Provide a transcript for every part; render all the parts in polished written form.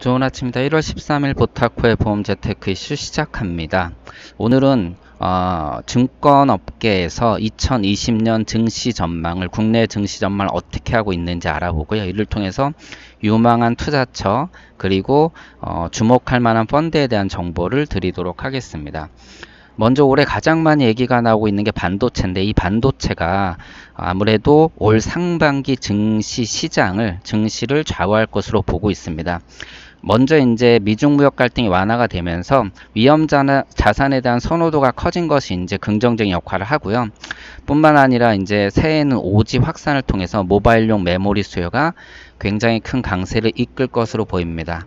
좋은 아침입니다. 1월 13일 보타코의 보험 재테크 이슈 시작합니다. 오늘은 증권업계에서 2020년 증시 전망을 국내 증시 전망을 어떻게 하고 있는지 알아보고요. 이를 통해서 유망한 투자처 그리고 주목할 만한 펀드에 대한 정보를 드리도록 하겠습니다. 먼저 올해 가장 많이 얘기가 나오고 있는 게 반도체인데, 이 반도체가 아무래도 올 상반기 증시를 좌우할 것으로 보고 있습니다. 먼저 이제 미중 무역 갈등이 완화가 되면서 위험 자산에 대한 선호도가 커진 것이 이제 긍정적인 역할을 하고요. 뿐만 아니라 이제 새해에는 5G 확산을 통해서 모바일용 메모리 수요가 굉장히 큰 강세를 이끌 것으로 보입니다.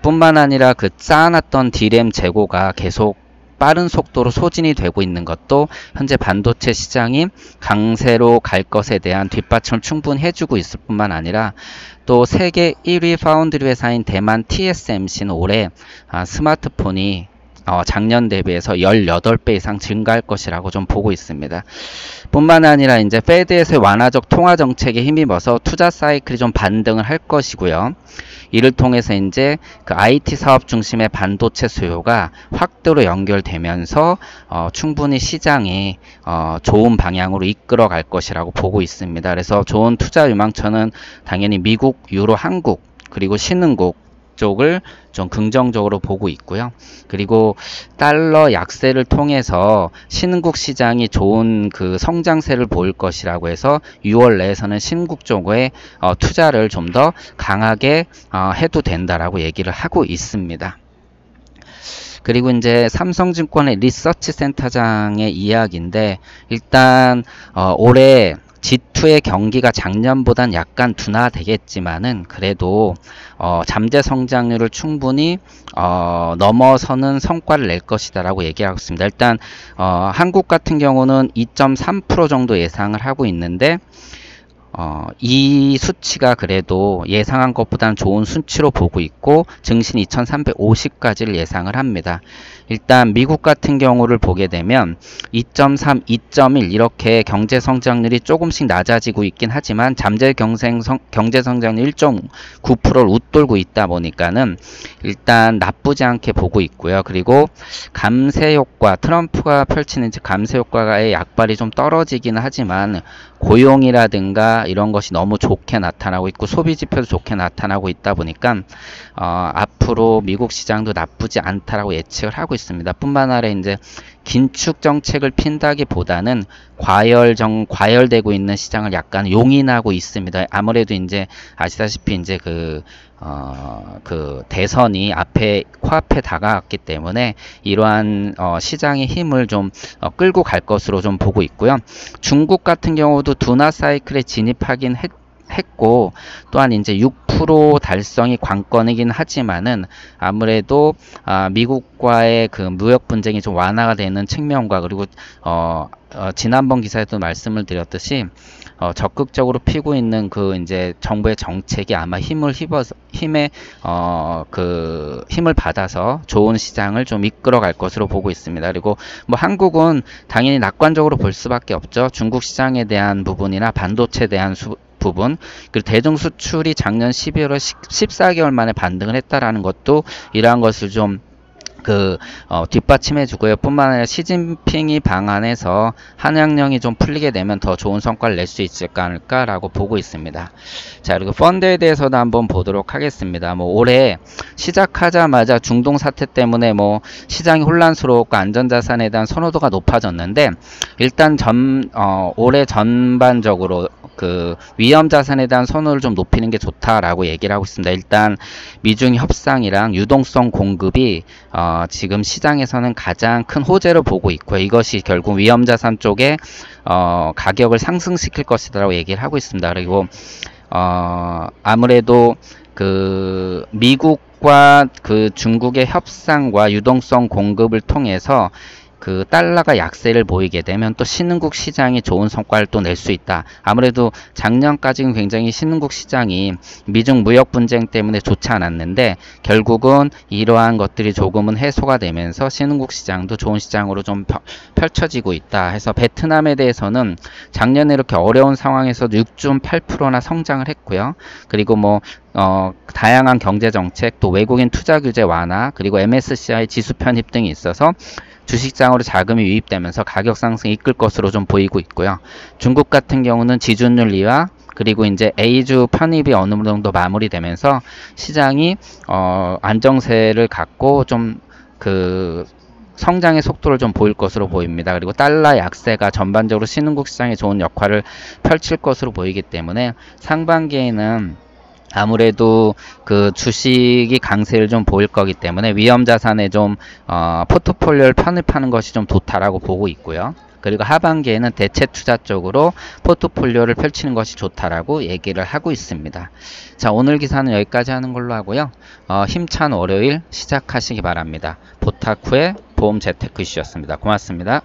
뿐만 아니라 그 쌓아놨던 D램 재고가 계속 빠른 속도로 소진이 되고 있는 것도 현재 반도체 시장이 강세로 갈 것에 대한 뒷받침을 충분히 해주고 있을 뿐만 아니라, 또 세계 1위 파운드리 회사인 대만 TSMC는 올해 스마트폰이 작년 대비해서 18배 이상 증가할 것이라고 좀 보고 있습니다. 뿐만 아니라 이제 페드에서의 완화적 통화 정책에 힘입어서 투자 사이클이 좀 반등을 할 것이고요. 이를 통해서 이제 그 IT 사업 중심의 반도체 수요가 확대로 연결되면서 충분히 시장이 좋은 방향으로 이끌어 갈 것이라고 보고 있습니다. 그래서 좋은 투자 유망처는 당연히 미국, 유로, 한국 그리고 신흥국 쪽을 좀 긍정적으로 보고 있고요. 그리고 달러 약세를 통해서 신흥국 시장이 좋은 그 성장세를 보일 것이라고 해서 6월 내에서는 신흥국 쪽에 투자를 좀 더 강하게 해도 된다라고 얘기를 하고 있습니다. 그리고 이제 삼성증권의 리서치 센터장의 이야기인데, 일단 올해 G2의 경기가 작년보단 약간 둔화되겠지만은 그래도 잠재 성장률을 충분히 넘어서는 성과를 낼 것이다라고 얘기하고 있습니다. 일단 한국 같은 경우는 2.3% 정도 예상을 하고 있는데, 이 수치가 그래도 예상한 것보다는 좋은 수치로 보고 있고, 증신 2350까지를 예상을 합니다. 일단 미국 같은 경우를 보게 되면 2.3, 2.1 이렇게 경제 성장률이 조금씩 낮아지고 있긴 하지만 잠재 경제 성장률 1.9%를 웃돌고 있다 보니까는 일단 나쁘지 않게 보고 있고요. 그리고 감세 효과, 트럼프가 펼치는 감세 효과의 약발이 좀 떨어지긴 하지만 고용이라든가 이런 것이 너무 좋게 나타나고 있고 소비 지표도 좋게 나타나고 있다 보니까 앞으로 미국 시장도 나쁘지 않다라고 예측을 하고 있습니다. 뿐만 아니라 이제 긴축 정책을 핀다기보다는 과열되고 있는 시장을 약간 용인하고 있습니다. 아무래도 이제 아시다시피 이제 그 대선이 코앞에 다가왔기 때문에 이러한 시장의 힘을 좀 끌고 갈 것으로 좀 보고 있고요. 중국 같은 경우도 둔화 사이클에 진입하긴 했고, 또한 이제 6% 달성이 관건이긴 하지만은 아무래도 미국과의 그 무역 분쟁이 좀 완화가 되는 측면과, 그리고 지난번 기사에도 말씀을 드렸듯이 적극적으로 피고 있는 그 이제 정부의 정책이 아마 힘을 받아서 좋은 시장을 좀 이끌어 갈 것으로 보고 있습니다. 그리고 뭐 한국은 당연히 낙관적으로 볼 수밖에 없죠. 중국 시장에 대한 부분이나 반도체에 대한 부분, 그리고 대중 수출이 작년 12월에 14개월 만에 반등을 했다라는 것도 이러한 것을 좀 뒷받침해 주고요. 뿐만 아니라 시진핑이 방한해서 한양령이 좀 풀리게 되면 더 좋은 성과를 낼 수 있을까 않을까라고 보고 있습니다. 자, 그리고 펀드에 대해서도 한번 보도록 하겠습니다. 뭐 올해 시작하자마자 중동 사태 때문에 뭐 시장이 혼란스러웠고 안전자산에 대한 선호도가 높아졌는데, 일단 올해 전반적으로 그 위험 자산에 대한 선호를 좀 높이는 게 좋다라고 얘기를 하고 있습니다. 일단 미중 협상이랑 유동성 공급이 지금 시장에서는 가장 큰 호재로 보고 있고요. 이것이 결국 위험 자산 쪽에 가격을 상승시킬 것이다라고 얘기를 하고 있습니다. 그리고 아무래도 그 미국과 그 중국의 협상과 유동성 공급을 통해서 그 달러가 약세를 보이게 되면 또 신흥국 시장이 좋은 성과를 또 낼 수 있다. 아무래도 작년까지는 굉장히 신흥국 시장이 미중 무역 분쟁 때문에 좋지 않았는데 결국은 이러한 것들이 조금은 해소가 되면서 신흥국 시장도 좋은 시장으로 좀 펼쳐지고 있다 해서 베트남에 대해서는 작년에 이렇게 어려운 상황에서 6.8%나 성장을 했고요. 그리고 뭐 다양한 경제 정책, 또 외국인 투자 규제 완화, 그리고 MSCI 지수 편입 등이 있어서 주식장으로 자금이 유입되면서 가격 상승이 이끌 것으로 좀 보이고 있고요. 중국 같은 경우는 지준율 이하, 그리고 이제 A주 편입이 어느 정도 마무리되면서 시장이 안정세를 갖고 좀 그 성장의 속도를 좀 보일 것으로 보입니다. 그리고 달러 약세가 전반적으로 신흥국 시장에 좋은 역할을 펼칠 것으로 보이기 때문에 상반기에는 아무래도 그 주식이 강세를 좀 보일 거기 때문에 위험 자산에 좀 포트폴리오를 편입하는 것이 좀 좋다라고 보고 있고요. 그리고 하반기에는 대체 투자 쪽으로 포트폴리오를 펼치는 것이 좋다라고 얘기를 하고 있습니다. 자, 오늘 기사는 여기까지 하는 걸로 하고요. 힘찬 월요일 시작하시기 바랍니다. 보타쿠의 보험 재테크 이슈였습니다. 고맙습니다.